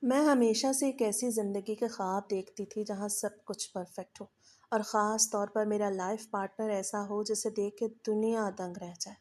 मैं हमेशा से एक ऐसी ज़िंदगी के ख्वाब देखती थी जहाँ सब कुछ परफेक्ट हो, और ख़ास तौर पर मेरा लाइफ पार्टनर ऐसा हो जिसे देख के दुनिया दंग रह जाए।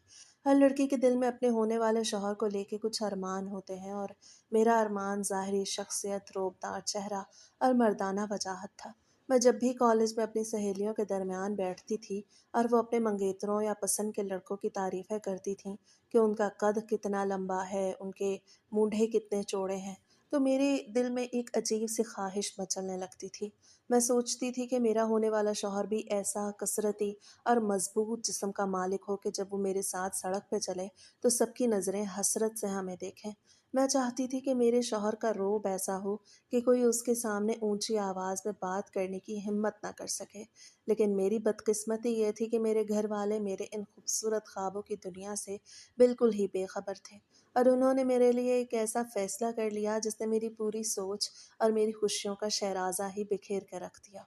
हर लड़की के दिल में अपने होने वाले शौहर को लेके कुछ अरमान होते हैं, और मेरा अरमान ज़ाहिरी शख्सियत, रोबदार चेहरा और मर्दाना वजाहत था। मैं जब भी कॉलेज में अपनी सहेलियों के दरमियान बैठती थी और वो अपने मंगेतरों या पसंद के लड़कों की तारीफ़ें करती थीं कि उनका कद कितना लंबा है, उनके मूंढे कितने चौड़े हैं, तो मेरे दिल में एक अजीब सी ख्वाहिश मचलने लगती थी। मैं सोचती थी कि मेरा होने वाला शौहर भी ऐसा कसरती और मजबूत जिस्म का मालिक हो कि जब वो मेरे साथ सड़क पे चले तो सबकी नज़रें हसरत से हमें देखें। मैं चाहती थी कि मेरे शौहर का रोब ऐसा हो कि कोई उसके सामने ऊंची आवाज़ में बात करने की हिम्मत ना कर सके। लेकिन मेरी बदकिस्मती ये थी कि मेरे घर वाले मेरे इन खूबसूरत ख्वाबों की दुनिया से बिल्कुल ही बेखबर थे, और उन्होंने मेरे लिए एक ऐसा फैसला कर लिया जिसने मेरी पूरी सोच और मेरी खुशियों का शहराज़ा ही बिखेर कर रख दिया।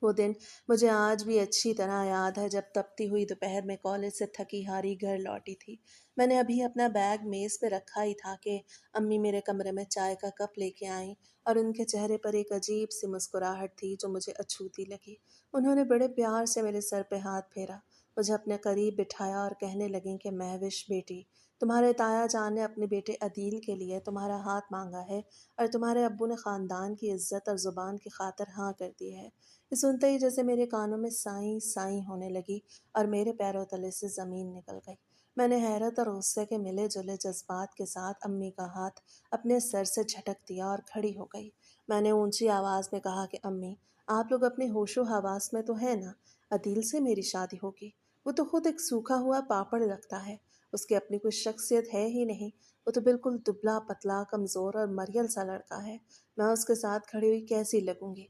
वो दिन मुझे आज भी अच्छी तरह याद है जब तपती हुई दोपहर में कॉलेज से थकी हारी घर लौटी थी। मैंने अभी अपना बैग मेज़ पे रखा ही था कि अम्मी मेरे कमरे में चाय का कप लेके आईं, और उनके चेहरे पर एक अजीब सी मुस्कुराहट थी जो मुझे अछूती लगी। उन्होंने बड़े प्यार से मेरे सर पे हाथ फेरा, मुझे अपने करीब बिठाया और कहने लगीं कि महविश बेटी, तुम्हारे ताया जान ने अपने बेटे अदील के लिए तुम्हारा हाथ मांगा है, और तुम्हारे अब्बू ने ख़ानदान की इज्जत और ज़ुबान की खातिर हाँ कर दी है। ये सुनते ही जैसे मेरे कानों में साईं साईं होने लगी और मेरे पैरों तले से ज़मीन निकल गई। मैंने हैरत और गुस्से के मिले जुले जज्बात के साथ अम्मी का हाथ अपने सर से झटक दिया और खड़ी हो गई। मैंने ऊंची आवाज़ में कहा कि अम्मी, आप लोग अपने होशो हवास में तो है ना? अदील से मेरी शादी होगी। वो तो खुद एक सूखा हुआ पापड़ लगता है। उसकी अपनी कोई शख्सियत है ही नहीं। वो तो बिल्कुल दुबला पतला कमज़ोर और मरियल सा लड़का है। मैं उसके साथ खड़ी हुई कैसी लगूंगी?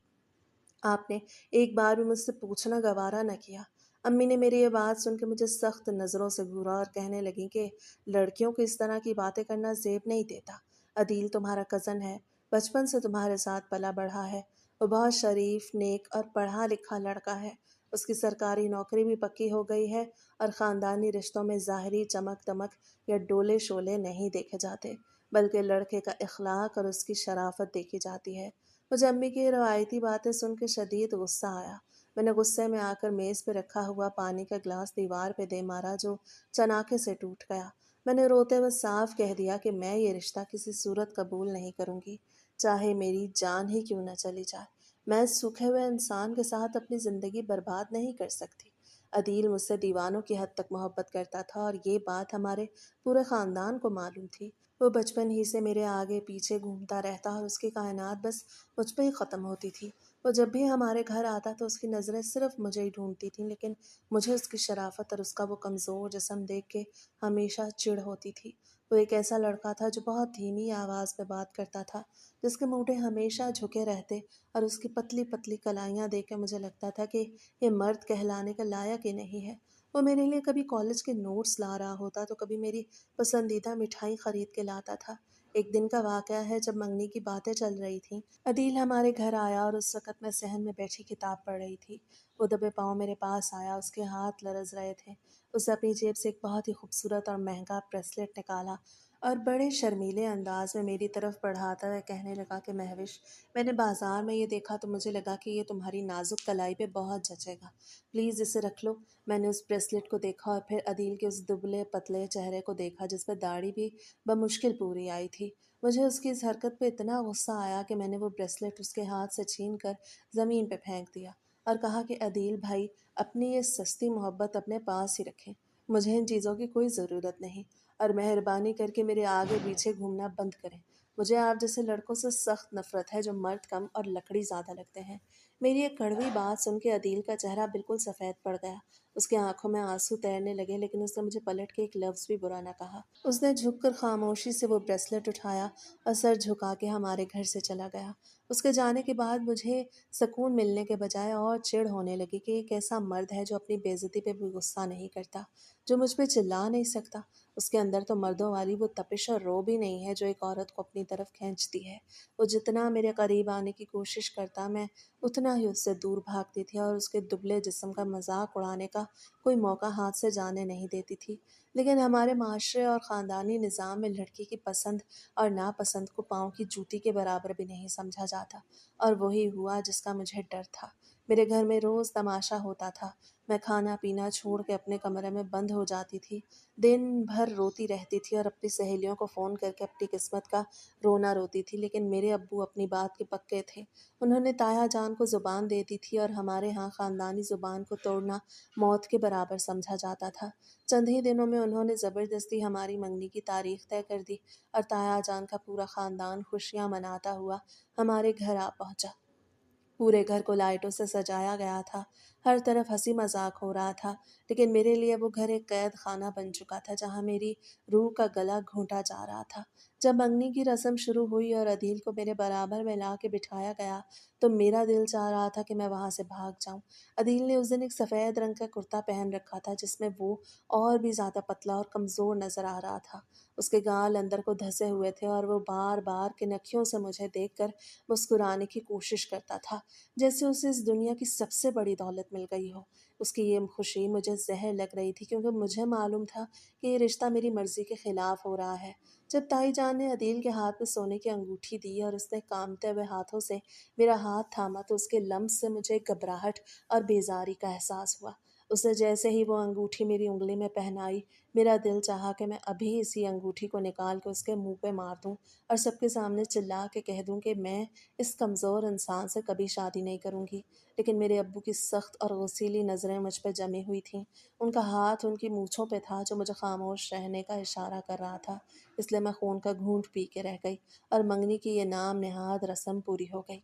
आपने एक बार भी मुझसे पूछना गवारा न किया। अम्मी ने मेरी ये बात सुन के मुझे सख्त नज़रों से घूरा और कहने लगी कि लड़कियों को इस तरह की बातें करना ज़ेब नहीं देता। अदील तुम्हारा कज़न है, बचपन से तुम्हारे साथ पला बढ़ा है। वो बहुत शरीफ, नेक और पढ़ा लिखा लड़का है। उसकी सरकारी नौकरी भी पक्की हो गई है, और ख़ानदानी रिश्तों में ज़ाहिरी चमक दमक या डोले शोले नहीं देखे जाते, बल्कि लड़के का इखलाक और उसकी शराफत देखी जाती है। मुझे अम्मी की रवायती बातें सुन के शदीद गुस्सा आया। मैंने गुस्से में आकर मेज़ पे रखा हुआ पानी का गिलास दीवार पे दे मारा, जो चनाके से टूट गया। मैंने रोते हुए साफ कह दिया कि मैं ये रिश्ता किसी सूरत कबूल नहीं करूँगी, चाहे मेरी जान ही क्यों न चली जाए। मैं इस सूखे हुए इंसान के साथ अपनी ज़िंदगी बर्बाद नहीं कर सकती। अदील मुझसे दीवानों की हद तक मोहब्बत करता था, और ये बात हमारे पूरे ख़ानदान को मालूम थी। वो बचपन ही से मेरे आगे पीछे घूमता रहता, और उसकी कायनात बस मुझ पे ही ख़त्म होती थी। वो जब भी हमारे घर आता तो उसकी नज़रें सिर्फ मुझे ही ढूंढती थीं, लेकिन मुझे उसकी शराफत और उसका वो कमज़ोर जिस्म देख के हमेशा चिढ़ होती थी। वो एक ऐसा लड़का था जो बहुत धीमी आवाज़ में बात करता था, जिसके मूँढे हमेशा झुके रहते, और उसकी पतली पतली कलाइयाँ देख के मुझे लगता था कि ये मर्द कहलाने का लायक ही नहीं है। वो मेरे लिए कभी कॉलेज के नोट्स ला रहा होता तो कभी मेरी पसंदीदा मिठाई खरीद के लाता था। एक दिन का वाक़या है जब मंगनी की बातें चल रही थीं। अदील हमारे घर आया, और उस वक़्त मैं सहन में बैठी किताब पढ़ रही थी। वो दबे पाँव मेरे पास आया, उसके हाथ लरज़ रहे थे। उसने अपनी जेब से एक बहुत ही खूबसूरत और महँगा ब्रेसलेट निकाला, और बड़े शर्मीले अंदाज़ में मेरी तरफ बढ़ाता हुआ कहने लगा कि महविश, मैंने बाज़ार में ये देखा तो मुझे लगा कि ये तुम्हारी नाज़ुक कलाई पे बहुत जचेगा। प्लीज़ इसे रख लो। मैंने उस ब्रेसलेट को देखा और फिर अदील के उस दुबले पतले चेहरे को देखा जिस पर दाढ़ी भी बमुश्किल पूरी आई थी। मुझे उसकी इस हरकत पे इतना गुस्सा आया कि मैंने वो ब्रेसलेट उसके हाथ से छीन कर ज़मीन पे फेंक दिया, और कहा कि अदील भाई, अपनी ये सस्ती मोहब्बत अपने पास ही रखें। मुझे इन चीज़ों की कोई ज़रूरत नहीं, और मेहरबानी करके मेरे आगे पीछे घूमना बंद करें। मुझे आप जैसे लड़कों से सख्त नफ़रत है जो मर्द कम और लकड़ी ज़्यादा लगते हैं। मेरी ये कड़वी बात सुन के अदील का चेहरा बिल्कुल सफ़ेद पड़ गया। उसकी आंखों में आंसू तैरने लगे, लेकिन उसने मुझे पलट के एक लफ्ज़ भी बुरा न कहा। उसने झुककर खामोशी से वो ब्रेसलेट उठाया और सर झुका के हमारे घर से चला गया। उसके जाने के बाद मुझे सुकून मिलने के बजाय और चिढ़ होने लगी कि एक ऐसा मर्द है जो अपनी बेइज्जती पे भी गुस्सा नहीं करता, जो मुझ पे चिल्ला नहीं सकता। उसके अंदर तो मर्दों वाली वो तपिश और रोब ही नहीं है जो एक औरत को अपनी तरफ खींचती है। वो जितना मेरे करीब आने की कोशिश करता, मैं उतना ही उससे दूर भागती थी, और उसके दुबले जिस्म का मजाक उड़ाने का कोई मौका हाथ से जाने नहीं देती थी। لیکن ہمارے معاشرے اور خاندانی نظام میں لڑکی کی پسند اور ناپسند کو پاؤں کی جوتی کے برابر بھی نہیں سمجھا جاتا، اور وہی ہوا جس کا مجھے ڈر تھا۔ میرے گھر میں روز تماشا ہوتا تھا۔ میں کھانا پینا چھوڑ کے اپنے کمرے میں بند ہو جاتی تھی، دن بھر روتی رہتی تھی اور اپنی سہیلیوں کو فون کر کے اپنی قسمت کا رونا روتی تھی، لیکن میرے ابو اپنی بات کے پکے تھے۔ انہوں نے تایا جان کو زبان دے دی تھی، اور ہمارے ہاں خاندانی زبان کو توڑنا موت کے برابر سمجھا جاتا تھا۔ چند ہی دنوں میں انہوں نے زبردستی ہماری منگنی کی تاریخ طے کر دی، اور تایا جان کا پورا خاندان خوشیاں مناتا ہوا ہمارے گھر آ پہنچا۔ پورے گھر کو لائٹوں سے سجایا گیا تھا، ہر طرف ہنسی مذاق ہو رہا تھا، لیکن میرے لیے وہ گھر ایک قید خانہ بن چکا تھا جہاں میری روح کا گلا گھونٹا جا رہا تھا۔ جب منگنی کی رسم شروع ہوئی اور عدیل کو میرے برابر میں لا کے بٹھایا گیا تو میرا دل چاہ رہا تھا کہ میں وہاں سے بھاگ جاؤں۔ عدیل نے اس دن ایک سفید رنگ کا کرتا پہن رکھا تھا جس میں وہ اور بھی زیادہ پتلا اور کمزور نظر آ رہا تھا۔ اس کے گال اندر کو دھسے ہوئے تھے اور وہ بار بار کنکھیوں سے مجھے دیکھ کر مسکرانے کی کوشش کرتا تھا، جیسے اسے اس دنیا کی سب سے بڑی دولت مل گئی ہو۔ اس کی یہ خوشی مجھے زہر لگ رہی تھی، کیونکہ مجھے معلوم تھا کہ یہ رشتہ میری مرضی کے خلاف ہو رہا ہے۔ جب تائی جان نے عدیل کے ہاتھ میں سونے کی انگوٹھی دی اور اس نے کانپتے ہوئے ہاتھوں سے میرا ہاتھ تھاما تو اس کے لمس سے مجھے گھبراہٹ اور بیزاری کا احساس ہوا۔ اس نے جیسے ہی وہ انگوٹھی میری انگلی میں پہنائی، میرا دل چاہا کہ میں ابھی اسی انگوٹھی کو نکال کے اس کے منہ پہ مار دوں اور سب کے سامنے چلا کے کہہ دوں کہ میں اس کمزور انسان سے کبھی شادی نہیں کروں گی۔ لیکن میرے ابو کی سخت اور غصیلی نظریں مجھ پہ جمی ہوئی تھیں۔ ان کا ہاتھ ان کی مونچھوں پہ تھا جو مجھے خاموش رہنے کا اشارہ کر رہا تھا، اس لیے میں خون کا گھونٹ پی کے رہ گئی اور منگنی کی یہ نام نہاد رسم پوری ہو گئی۔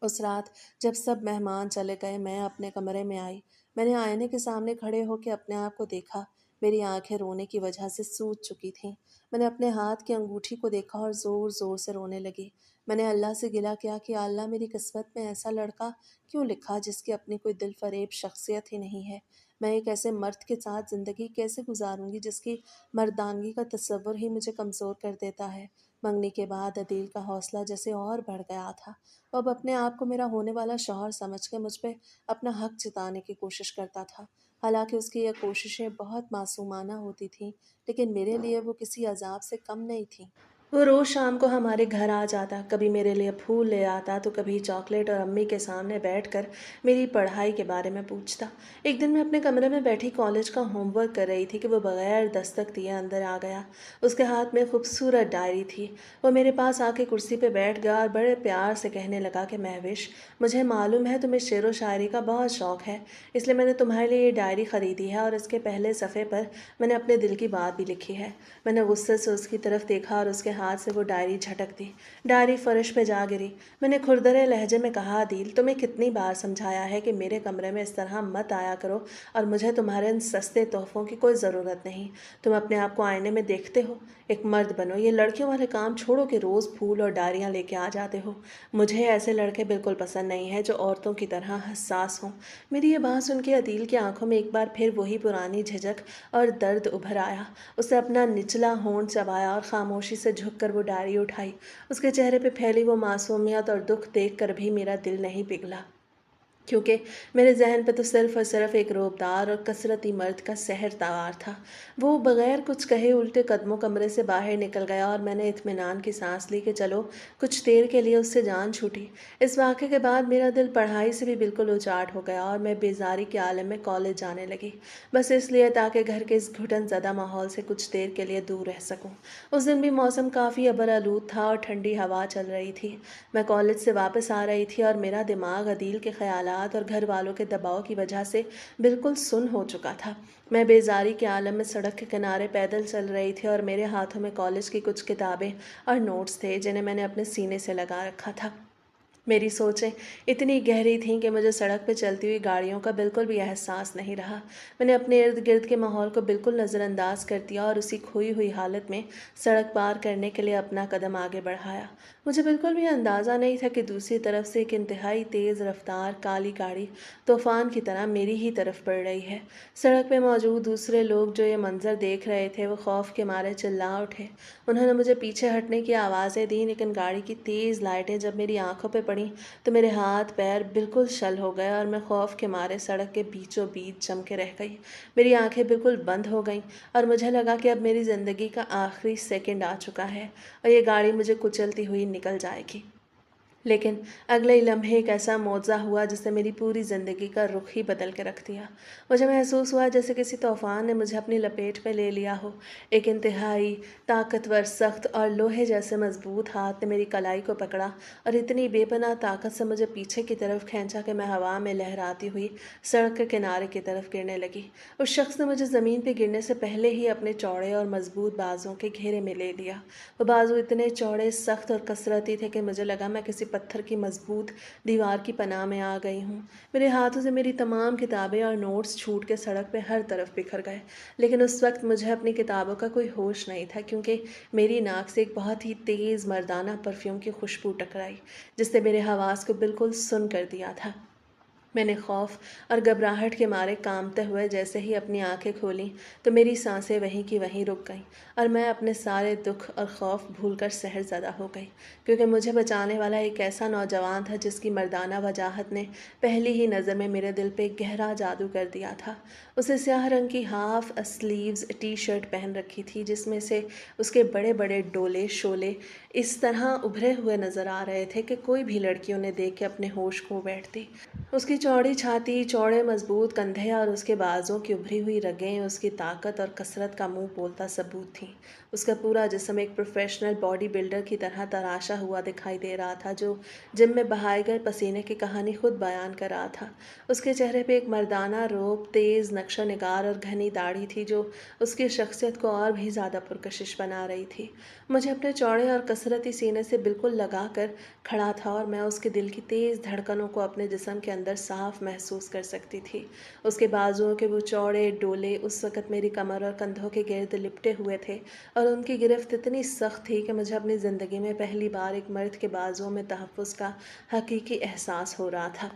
اس رات جب سب مہمان چلے گئے، میں اپنے کمرے میں آئی۔ میں نے آئینے کے سامنے کھڑے ہو کے اپنے آپ کو دیکھا۔ میری آنکھیں رونے کی وجہ سے سوج چکی تھیں۔ میں نے اپنے ہاتھ کی انگوٹھی کو دیکھا اور زور زور سے رونے لگی۔ میں نے اللہ سے گلہ کیا کہ اللہ میری قسمت میں ایسا لڑکا کیوں لکھا جس کی اپنی کوئی دل فریب شخصیت ہی نہیں ہے۔ میں ایک ایسے مرد کے ساتھ زندگی کیسے گزاروں گی جس کی مردانگی کا تصور ہی مجھے کمزور کر دیتا ہے۔ منگنی کے بعد عدیل کا حوصلہ جیسے اور بڑھ گیا تھا۔ وہ اب اپنے آپ کو میرا ہونے والا شوہر سمجھ کے مجھ پہ اپنا حق جتانے کی کوشش کرتا تھا۔ حالانکہ اس کی یہ کوششیں بہت معصومانہ ہوتی تھیں، لیکن میرے لیے وہ کسی عذاب سے کم نہیں تھیں۔ وہ روز شام کو ہمارے گھر آ جاتا، کبھی میرے لیے پھول لے آتا تو کبھی چاکلیٹ، اور امی کے سامنے بیٹھ کر میری پڑھائی کے بارے میں پوچھتا۔ ایک دن میں اپنے کمرے میں بیٹھی کالج کا ہوم ورک کر رہی تھی کہ وہ بغیر دستک دیے اندر آ گیا۔ اس کے ہاتھ میں خوبصورت ڈائری تھی۔ وہ میرے پاس آ کے کرسی پہ بیٹھ گیا اور بڑے پیار سے کہنے لگا کہ مہوش، مجھے معلوم ہے تمہیں شعر و شاعری کا بہت شوق ہے، اس لیے میں نے تمہارے لیے یہ ڈائری خریدی ہے، اور اس کے پہلے صفحے پر میں نے اپنے دل کی بات بھی لکھی ہے۔ میں نے غصے سے اس کی طرف دیکھا اور اس کے ہاتھ سے وہ ڈائری جھٹک دی۔ ڈائری فرش پہ جا گری۔ میں نے کھردرے لہجے میں کہا، عدیل، تمہیں کتنی بار سمجھایا ہے کہ میرے کمرے میں اس طرح مت آیا کرو، اور مجھے تمہارے ان سستے تحفوں کی کوئی ضرورت نہیں۔ تم اپنے آپ کو آئینے میں دیکھتے ہو، ایک مرد بنو، یہ لڑکیوں والے کام چھوڑو کہ روز پھول اور ڈائریاں لے کے آ جاتے ہو۔ مجھے ایسے لڑکے بالکل پسند نہیں ہیں جو عورتوں کی طرح حساس ہوں۔ میری یہ بات سن کے عدیل کی آنکھوں میں ایک بار پھر وہی پرانی جھجک اور درد ابھر آیا۔ اس نے اپنا نچلا ہونٹ چبایا اور خاموشی سے جھک کر وہ ڈائری اٹھائی۔ اس کے چہرے پہ پھیلی وہ معصومیت اور دکھ دیکھ کر بھی میرا دل نہیں پگھلا، کیونکہ میرے ذہن پہ تو صرف اور صرف ایک روبدار اور کثرتی مرد کا سحر سوار تھا۔ وہ بغیر کچھ کہے الٹے قدموں کمرے سے باہر نکل گیا اور میں نے اطمینان کی سانس لی کہ چلو کچھ دیر کے لیے اس سے جان چھوٹی۔ اس واقعے کے بعد میرا دل پڑھائی سے بھی بالکل اچاٹ ہو گیا اور میں بیزاری کے عالم میں کالج جانے لگی، بس اس لیے تاکہ گھر کے اس گھٹن زدہ ماحول سے کچھ دیر کے لیے دور رہ سکوں۔ اس دن بھی موسم کافی ابر آلود تھا اور ٹھنڈی ہوا چل رہی تھی۔ میں کالج سے واپس آ رہی تھی اور میرا دماغ عدیل کے خیالات اور گھر والوں کے دباؤ کی وجہ سے بالکل سن ہو چکا تھا۔ میں بیزاری کے عالم میں سڑک کے کنارے پیدل چل رہی تھی اور میرے ہاتھوں میں کالج کی کچھ کتابیں اور نوٹس تھے جنہیں میں نے اپنے سینے سے لگا رکھا تھا۔ میری سوچیں اتنی گہری تھیں کہ مجھے سڑک پہ چلتی ہوئی گاڑیوں کا بالکل بھی احساس نہیں رہا۔ میں نے اپنے ارد گرد کے ماحول کو بالکل نظر انداز کر دیا اور اسی کھوئی ہوئی حالت میں سڑک پار کرنے کے لیے اپنا قدم آگے بڑھایا۔ مجھے بالکل بھی اندازہ نہیں تھا کہ دوسری طرف سے ایک انتہائی تیز رفتار کالی گاڑی طوفان کی طرح میری ہی طرف بڑھ رہی ہے۔ سڑک پہ موجود دوسرے لوگ جو یہ منظر دیکھ رہے تھے وہ خوف کے مارے چلا اٹھے۔ انہوں نے مجھے پیچھے ہٹنے کی آوازیں دیں، لیکن گاڑی کی تیز لائٹیں جب میری آنکھوں پہ पड़ी तो मेरे हाथ पैर बिल्कुल शल हो गए और मैं खौफ के मारे सड़क के बीचों बीच जम के रह गई। मेरी आंखें बिल्कुल बंद हो गईं और मुझे लगा कि अब मेरी ज़िंदगी का आखिरी सेकंड आ चुका है और ये गाड़ी मुझे कुचलती हुई निकल जाएगी। लेकिन अगले ही लम्हे एक ऐसा मुआवजा हुआ जिसने मेरी पूरी ज़िंदगी का रुख ही बदल के रख दिया। मुझे महसूस हुआ जैसे किसी तूफान ने मुझे अपनी लपेट में ले लिया हो। एक इंतहाई ताकतवर, सख्त और लोहे जैसे मजबूत हाथ ने मेरी कलाई को पकड़ा और इतनी बेपनाह ताकत से मुझे पीछे की तरफ खींचा कि मैं हवा में लहराती हुई सड़क के किनारे की तरफ गिरने लगी। उस शख्स ने मुझे ज़मीन पर गिरने से पहले ही अपने चौड़े और मजबूत बाजुओं के घेरे में ले लिया। वो बाजू इतने चौड़े, सख्त और कसरती थे कि मुझे लगा मैं किसी पत्थर की मजबूत दीवार की पनाह में आ गई हूँ। मेरे हाथों से मेरी तमाम किताबें और नोट्स छूट के सड़क पे हर तरफ बिखर गए। लेकिन उस वक्त मुझे अपनी किताबों का कोई होश नहीं था, क्योंकि मेरी नाक से एक बहुत ही तेज़ मर्दाना परफ्यूम की खुशबू टकराई जिसने मेरे हवास को बिल्कुल सुन कर दिया था। मैंने खौफ और घबराहट के मारे कांपते हुए जैसे ही अपनी आंखें खोलीं तो मेरी सांसें वहीं की वहीं रुक गईं और मैं अपने सारे दुख और खौफ भूलकर सहरज़दा हो गई, क्योंकि मुझे बचाने वाला एक ऐसा नौजवान था जिसकी मर्दाना वजाहत ने पहली ही नज़र में मेरे दिल पे गहरा जादू कर दिया था। उसे स्याह रंग की हाफ स्लीव्स टी शर्ट पहन रखी थी जिसमें से उसके बड़े बड़े डोले शोले इस तरह उभरे हुए नज़र आ रहे थे कि कोई भी लड़की उन्हें देख के अपने होश खो बैठती। उसकी चौड़ी छाती, चौड़े मजबूत कंधे और उसके बाजों की उभरी हुई रगें उसकी ताकत और कसरत का मुंह बोलता सबूत थीं। उसका पूरा जिस्म एक प्रोफेशनल बॉडी बिल्डर की तरह तराशा हुआ दिखाई दे रहा था, जो जिम में बहाए गए पसीने की कहानी खुद बयान कर रहा था। उसके चेहरे पे एक मर्दाना रोब, तेज़ नक्शो निगार और घनी दाढ़ी थी जो उसकी शख्सियत को और भी ज़्यादा पुरकशिश बना रही थी। मुझे अपने चौड़े और कसरती सीने से बिल्कुल लगा कर खड़ा था और मैं उसके दिल की तेज़ धड़कनों को अपने जिस्म के अंदर साफ महसूस कर सकती थी। उसके बाजुओं के वो चौड़े डोले उस वक़्त मेरी कमर और कंधों के गिर्द लिपटे हुए थे और उनकी गिरफ्त इतनी सख्त थी कि मुझे अपनी ज़िंदगी में पहली बार एक मर्द के बाजुओं में तहफ़्फ़ुज़ का हकीकी एहसास हो रहा था।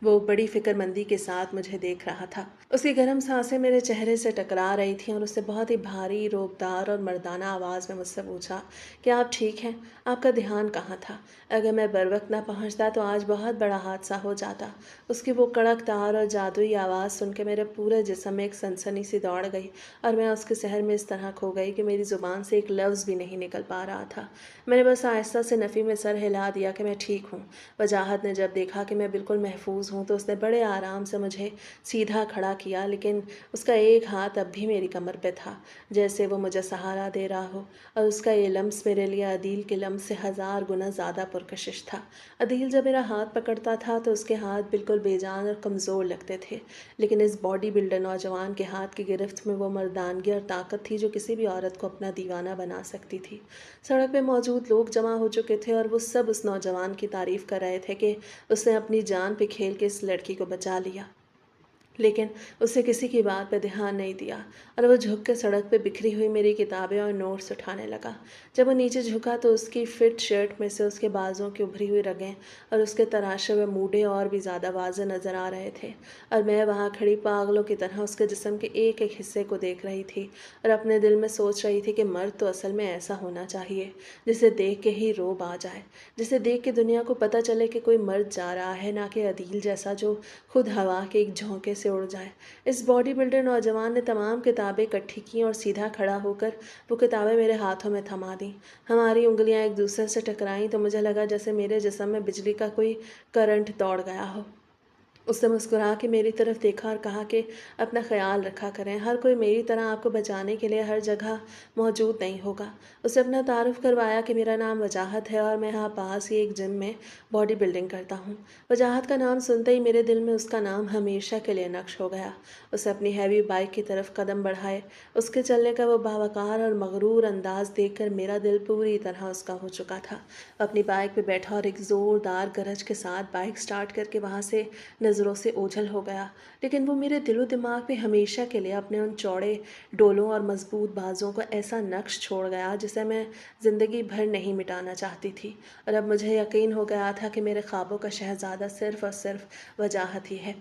वो बड़ी फ़िक्रमंदी के साथ मुझे देख रहा था। उसकी गर्म सांसें मेरे चेहरे से टकरा रही थीं और उसने बहुत ही भारी, रोबदार और मर्दाना आवाज़ में मुझसे पूछा, क्या आप ठीक हैं? आपका ध्यान कहाँ था? अगर मैं बरवक्त ना पहुँचता तो आज बहुत बड़ा हादसा हो जाता। उसकी वो कड़क तार और जादुई आवाज़ सुन के मेरे पूरे जिस्म में एक सनसनी सी दौड़ गई और मैं उसके सहर में इस तरह खो गई कि मेरी ज़ुबान से एक लफ्ज़ भी नहीं निकल पा रहा था। मैंने बस आहिस्ता से नफ़ी में सर हिला दिया कि मैं ठीक हूँ। वजाहत ने जब देखा कि मैं बिल्कुल महफूज हूँ तो उसने बड़े आराम से मुझे सीधा खड़ा किया, लेकिन उसका एक हाथ अब भी मेरी कमर पे था, जैसे वो मुझे सहारा दे रहा हो। और उसका ये लम्स मेरे लिए अदील के लम्स से 1000 गुना ज़्यादा पुरकशिश था। अदील जब मेरा हाथ पकड़ता था तो उसके हाथ बिल्कुल बेजान और कमज़ोर लगते थे, लेकिन इस बॉडी बिल्डर नौजवान के हाथ की गिरफ्त में वो मर्दानगी और ताकत थी जो किसी भी औरत को अपना दीवाना बना सकती थी। सड़क पे मौजूद लोग जमा हो चुके थे और वो सब उस नौजवान की तारीफ़ कर रहे थे कि उसने अपनी जान पे खेल के इस लड़की को बचा लिया। लेकिन उससे किसी की बात पर ध्यान नहीं दिया और वो झुक के सड़क पे बिखरी हुई मेरी किताबें और नोट्स उठाने लगा। जब वो नीचे झुका तो उसकी फिट शर्ट में से उसके बाजुओं की उभरी हुई रगें और उसके तराशे हुए मूडे और भी ज़्यादा वाज़ेह नज़र आ रहे थे और मैं वहाँ खड़ी पागलों की तरह उसके जिस्म के एक एक हिस्से को देख रही थी और अपने दिल में सोच रही थी कि मर्द तो असल में ऐसा होना चाहिए जिसे देख के ही रोब आ जाए, जिसे देख के दुनिया को पता चले कि कोई मर्द जा रहा है, ना कि अदील जैसा जो खुद हवा के एक झोंके से उड़ जाए। इस बॉडी बिल्डर नौजवान ने तमाम किताबें इकट्ठी की और सीधा खड़ा होकर वो किताबें मेरे हाथों में थमा दी। हमारी उंगलियां एक दूसरे से टकराईं तो मुझे लगा जैसे मेरे जिस्म में बिजली का कोई करंट दौड़ गया हो। उसने मुस्कुरा के मेरी तरफ देखा और कहा कि अपना ख्याल रखा करें, हर कोई मेरी तरह आपको बचाने के लिए हर जगह मौजूद नहीं होगा। उसे अपना तारुफ करवाया कि मेरा नाम वजाहत है और मैं यहाँ पास ही एक जिम में बॉडी बिल्डिंग करता हूँ। वजाहत का नाम सुनते ही मेरे दिल में उसका नाम हमेशा के लिए नक्श हो गया। उसे अपनी हैवी बाइक की तरफ कदम बढ़ाए। उसके चलने का वो बावकार और मगरूर अंदाज देखकर मेरा दिल पूरी तरह उसका हो चुका था। अपनी बाइक पे बैठा और एक ज़ोरदार गरज के साथ बाइक स्टार्ट करके वहाँ से नज़रों से ओझल हो गया, लेकिन वो मेरे दिलो दिमाग में हमेशा के लिए अपने उन चौड़े डोलों और मजबूत बाजुओं को ऐसा नक्श छोड़ गया जिसे मैं ज़िंदगी भर नहीं मिटाना चाहती थी। और अब मुझे यकीन हो गया था कि मेरे ख्वाबों का शहज़ादा सिर्फ़ और सिर्फ वजाहत ही है।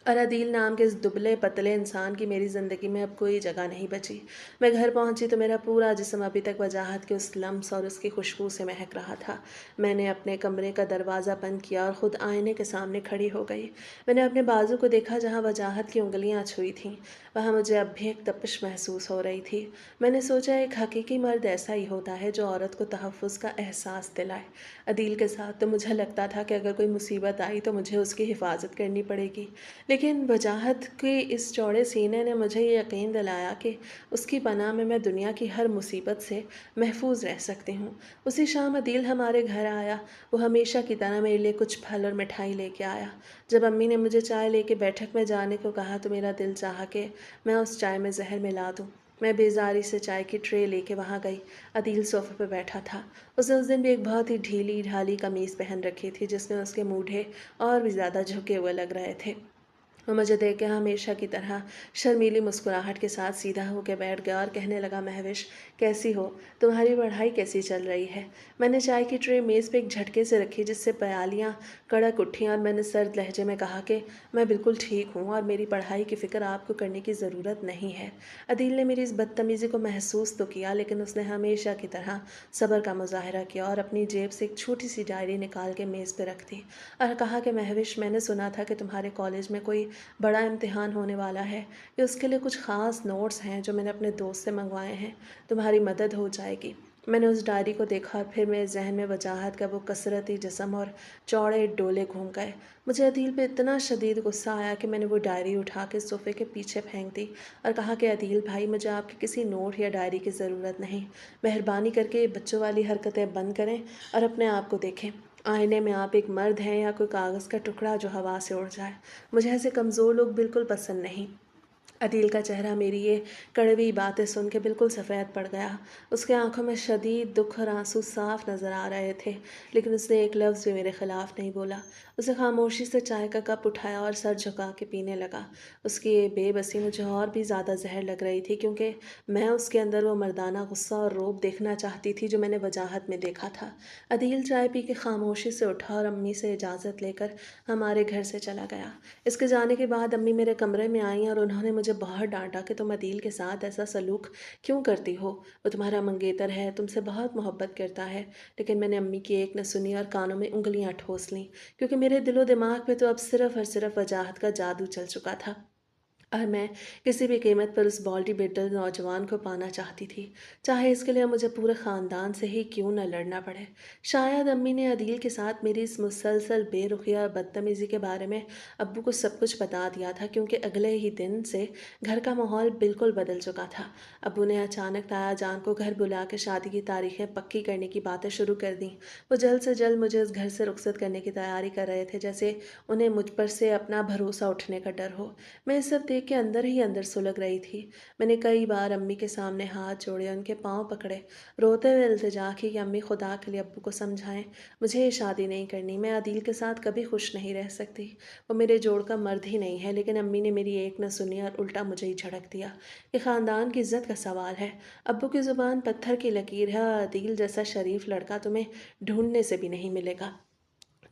اور عدیل نام کے اس دبلے پتلے انسان کی میری زندگی میں اب کوئی جگہ نہیں بچی۔ میں گھر پہنچی تو میرا پورا جسم ابھی تک وجاہت کے اس لمس اور اس کی خوشبو سے مہک رہا تھا۔ میں نے اپنے کمرے کا دروازہ بند کیا اور خود آئینے کے سامنے کھڑی ہو گئی۔ میں نے اپنے بازو کو دیکھا جہاں وجاہت کی انگلیاں چھوئی تھیں، وہاں مجھے اب بھی ایک تپش محسوس ہو رہی تھی۔ میں نے سوچا ایک حقیقی مرد ایسا ہی ہوتا ہے جو عورت کو تحفظ کا احساس دلائے۔ عدیل کے ساتھ تو مجھے لگتا تھا کہ اگر کوئی مصیبت آئی تو مجھے اس کی حفاظت کرنی پڑے گی، لیکن وجاہت کے اس چوڑے سینے نے مجھے یہ یقین دلایا کہ اس کی پناہ میں دنیا کی ہر مصیبت سے محفوظ رہ سکتی ہوں۔ اسی شام عدیل ہمارے گھر آیا۔ وہ ہمیشہ کی طرح میرے لیے کچھ پھل اور مٹھائی لے کے آیا۔ جب امی نے مجھے چائے لے کے بیٹھک میں جانے کو کہا تو میرا دل چاہا کہ میں اس چائے میں زہر ملا دوں۔ میں بیزاری سے چائے کی ٹرے لے کے وہاں گئی۔ عدیل صوفے پہ بیٹھا تھا۔ اس نے اس دن بھی ایک بہت ہی ڈھیلی ڈھالی قمیض پہن رکھی تھی جس میں اس کے مونڈھے اور بھی زیادہ جھکے ہوئے لگ رہے تھے۔ وہ مجھے دیکھ کے ہمیشہ کی طرح شرمیلی مسکراہٹ کے ساتھ سیدھا ہو کے بیٹھ گیا اور کہنے لگا، مہوش کیسی ہو؟ تمہاری پڑھائی کیسی چل رہی ہے؟ میں نے چائے کی ٹرے میز پہ ایک جھٹکے سے رکھی جس سے پیالیاں کڑک اٹھیں اور میں نے سرد لہجے میں کہا کہ میں بالکل ٹھیک ہوں اور میری پڑھائی کی فکر آپ کو کرنے کی ضرورت نہیں ہے۔ عدیل نے میری اس بدتمیزی کو محسوس تو کیا، لیکن اس نے ہمیشہ کی طرح صبر کا مظاہرہ کیا اور اپنی جیب سے ایک چھوٹی سی ڈائری نکال کے میز پہ رکھ دی اور کہا کہ مہوش میں نے سنا تھا کہ تمہارے کالج میں کوئی بڑا امتحان ہونے والا ہے، کہ اس کے لیے کچھ خاص نوٹس ہیں جو میں نے اپنے دوست سے منگوائے ہیں، تمہاری مدد ہو جائے گی۔ میں نے اس ڈائری کو دیکھا اور پھر میرے ذہن میں وجاہت کا وہ کثرتی جسم اور چوڑے ڈولے گھوم گئے۔ مجھے عدیل پہ اتنا شدید غصہ آیا کہ میں نے وہ ڈائری اٹھا کے صوفے کے پیچھے پھینک دی اور کہا کہ عدیل بھائی، مجھے آپ کے کسی نوٹ یا ڈائری کی ضرورت نہیں۔ مہربانی کر کے یہ بچوں والی حرکتیں بند کریں اور اپنے آپ کو دیکھیں۔ آئینے میں آپ ایک مرد ہیں یا کوئی کاغذ کا ٹکڑا جو ہوا سے اڑ جائے؟ مجھے ایسے کمزور لوگ بالکل پسند نہیں۔ عدیل کا چہرہ میری یہ کڑوی باتیں سن کے بالکل سفید پڑ گیا۔ اس کے آنکھوں میں شدید دکھ اور آنسو صاف نظر آ رہے تھے، لیکن اس نے ایک لفظ بھی میرے خلاف نہیں بولا۔ اسے خاموشی سے چائے کا کپ اٹھایا اور سر جھکا کے پینے لگا۔ اس کی یہ بے بسی مجھے اور بھی زیادہ زہر لگ رہی تھی، کیونکہ میں اس کے اندر وہ مردانہ غصہ اور روب دیکھنا چاہتی تھی جو میں نے وجاہت میں دیکھا تھا۔ عدیل چائے پی کے خاموشی سے اٹھا اور امی سے اجازت لے کر ہمارے گھر سے چلا گیا۔ اس کے جانے کے بعد امی میرے کمرے میں آئیں اور انہوں نے مجھے بہت ڈانٹا کہ تم عدیل کے ساتھ ایسا سلوک کیوں کرتی ہو؟ وہ تمہارا منگیتر ہے، تم سے بہت محبت کرتا ہے۔ لیکن میں نے امی کی ایک نہ سنی اور کانوں میں انگلیاں ٹھوس لیں، کیونکہ میرے دل و دماغ پہ تو اب صرف اور صرف وجاہت کا جادو چل چکا تھا اور میں کسی بھی قیمت پر اس باڈی بلڈر نوجوان کو پانا چاہتی تھی، چاہے اس کے لیے مجھے پورے خاندان سے ہی کیوں نہ لڑنا پڑے۔ شاید امی نے عدیل کے ساتھ میری اس مسلسل بے رخی اور بدتمیزی کے بارے میں ابو کو سب کچھ بتا دیا تھا، کیونکہ اگلے ہی دن سے گھر کا ماحول بالکل بدل چکا تھا۔ ابو نے اچانک تایا جان کو گھر بلا کے شادی کی تاریخیں پکی کرنے کی باتیں شروع کر دیں۔ وہ جلد سے جلد مجھے اس گھر سے رخصت کرنے کی تیاری کر رہے تھے، جیسے انہیں مجھ پر سے اپنا بھروسہ اٹھنے کا ڈر ہو۔ میں یہ سب دیکھ کے اندر ہی اندر سلگ رہی تھی۔ میں نے کئی بار امی کے سامنے ہاتھ جوڑے، ان کے پاؤں پکڑے، روتے ہوئے التجا کی کہ امی خدا کے لیے ابو کو سمجھائیں، مجھے یہ شادی نہیں کرنی، میں عدیل کے ساتھ کبھی خوش نہیں رہ سکتی، وہ میرے جوڑ کا مرد ہی نہیں ہے۔ لیکن امی نے میری ایک نہ سنی اور الٹا مجھے ہی جھڑک دیا کہ خاندان کی عزت کا سوال ہے، ابو کی زبان پتھر کی لکیر ہے اور عدیل جیسا شریف لڑکا تمہیں ڈھونڈنے سے بھی نہیں ملے گا۔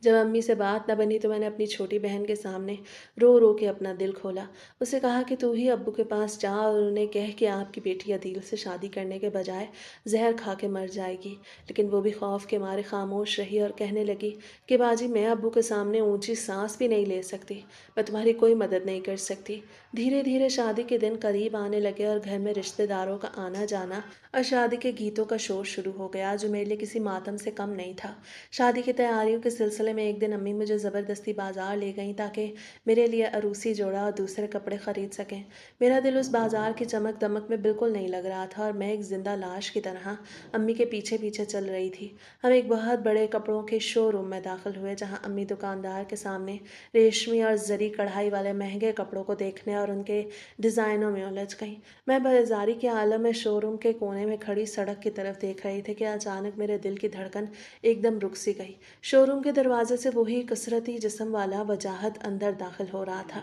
جب امی سے بات نہ بنی تو میں نے اپنی چھوٹی بہن کے سامنے رو رو کے اپنا دل کھولا۔ اسے کہا کہ تو ہی ابو کے پاس جا اور انہیں کہہ کہ آپ کی بیٹی عدیل سے شادی کرنے کے بجائے زہر کھا کے مر جائے گی۔ لیکن وہ بھی خوف کے مارے خاموش رہی اور کہنے لگی کہ باجی، میں ابو کے سامنے اونچی سانس بھی نہیں لے سکتی، میں تمہاری کوئی مدد نہیں کر سکتی۔ دھیرے دھیرے شادی کے دن قریب آنے لگے اور گھر میں رشتہ داروں کا آنا جانا اور شادی کے گیتوں کا شور شروع ہو گیا، جو میرے لیے کسی ماتم سے کم نہیں تھا۔ شادی کی تیاریوں کے سلسلے میں ایک دن امی مجھے زبردستی بازار لے گئیں تاکہ میرے لیے عروسی جوڑا اور دوسرے کپڑے خرید سکیں۔ میرا دل اس بازار کی چمک دمک میں بالکل نہیں لگ رہا تھا اور میں ایک زندہ لاش کی طرح امی کے پیچھے پیچھے چل رہی تھی۔ ہم ایک بہت بڑے کپڑوں کے شو روم میں داخل ہوئے، جہاں امی دکاندار کے سامنے ریشمی اور زری کڑھائی والے مہنگے کپڑوں کو دیکھنے اور ان کے ڈیزائنوں میں الجھ گئیں۔ میں بیزاری کے عالم میں شو روم کے کونے میں کھڑی سڑک کی طرف دیکھ رہی تھی کہ اچانک میرے دل کی دھڑکن ایک دم رک سی گئی۔ شو روم کے دروازے سے وہی کثرتی جسم والا وجاہت اندر داخل ہو رہا تھا۔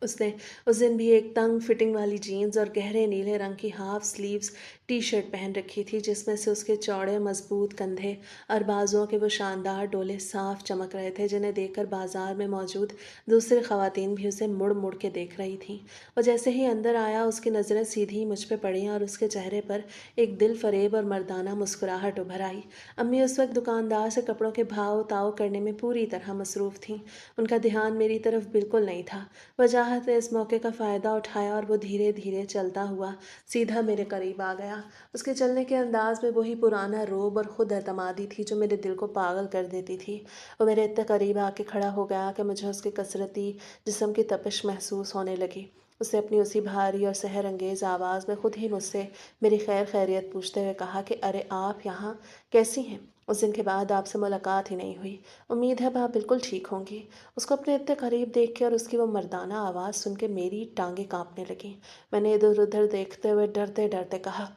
اس نے اس دن بھی ایک تنگ فٹنگ والی جینز اور گہرے نیلے رنگ کی ہاف سلیوز टी शर्ट पहन रखी थी जिसमें से उसके चौड़े मजबूत कंधे और बाजुओं के वो शानदार डोले साफ चमक रहे थे, जिन्हें देखकर बाजार में मौजूद दूसरी खवातीन भी उसे मुड़ मुड़ के देख रही थीं। वो जैसे ही अंदर आया उसकी नज़रें सीधी मुझ पे पड़ीं और उसके चेहरे पर एक दिल फरेब और मर्दाना मुस्कुराहट उभर आई। अम्मी उस वक्त दुकानदार से कपड़ों के भाव ताव करने में पूरी तरह मसरूफ़ थीं। उनका ध्यान मेरी तरफ बिल्कुल नहीं था। वजाहत ने इस मौके का फ़ायदा उठाया और वो धीरे धीरे चलता हुआ सीधा मेरे करीब आ गया। उसके चलने के अंदाज में वही पुराना रोब और खुद एतमादी थी जो मेरे दिल को पागल कर देती थी। वो मेरे इतने करीब आके खड़ा हो गया कि मुझे उसकी कसरती जिस्म की तपिश महसूस होने लगी। उसने अपनी उसी भारी और सहर अंगेज़ आवाज़ में खुद ही मुझसे मेरी खैर खैरियत पूछते हुए कहा कि अरे आप यहाँ कैसी हैं? उस दिन के बाद आपसे मुलाकात ही नहीं हुई। उम्मीद है अब आप बिल्कुल ठीक होंगी। उसको अपने इतने करीब देख के और उसकी वो मर्दाना आवाज़ सुन के मेरी टांगें कांपने लगीं। मैंने इधर उधर देखते हुए डरते डरते कहा